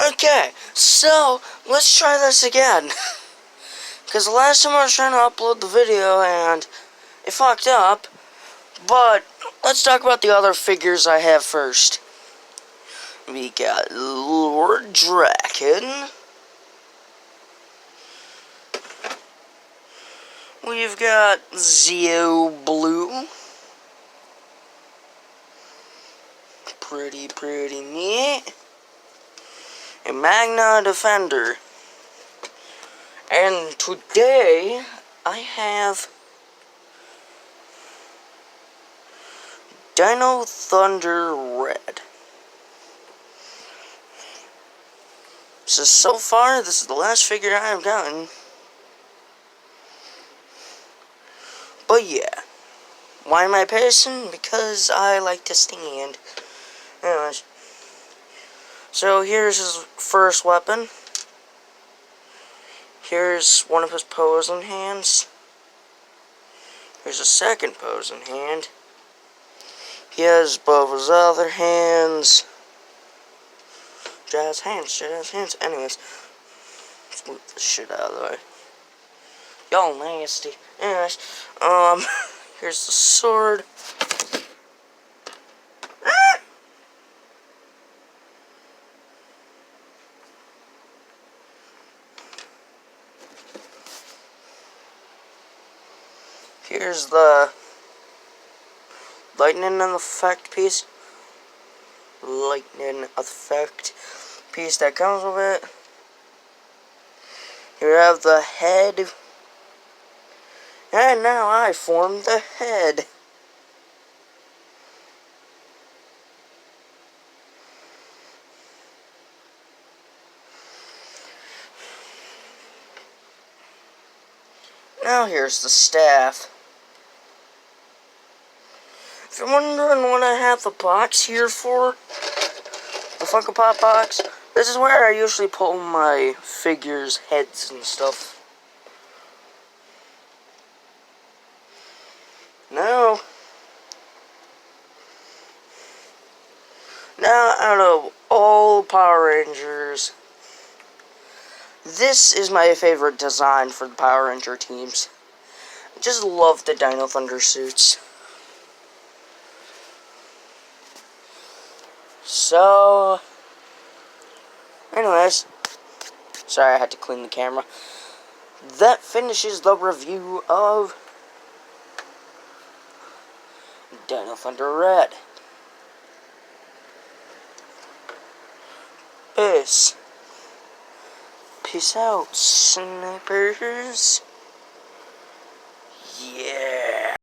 Okay, so let's try this again. Because the last time I was trying to upload the video and it fucked up. But let's talk about the other figures I have first. We got Lord Draken. We've got Zeo Blue. Pretty neat. A Magna Defender. And today, I have Dino Thunder Red. So far, this is the last figure I've gotten. But yeah. Why am I pacing? Because I like to stand. Anyways. So here's his first weapon. Here's one of his posing hands. Here's a second posing hand. He has both his other hands. Jazz hands. Anyways, let's move this shit out of the way. Y'all nasty. Anyways, here's the sword. Here's the lightning effect piece. That comes with it. Here I have the head. And now I form the head. Now here's the staff. If you're wondering what I have the box here for, the Funko Pop box, this is where I usually pull my figures' heads and stuff. Now, out of all Power Rangers, this is my favorite design for the Power Ranger teams. I just love the Dino Thunder suits. So, anyways, sorry I had to clean the camera. That finishes the review of Dino Thunder Red. Peace out, snipers.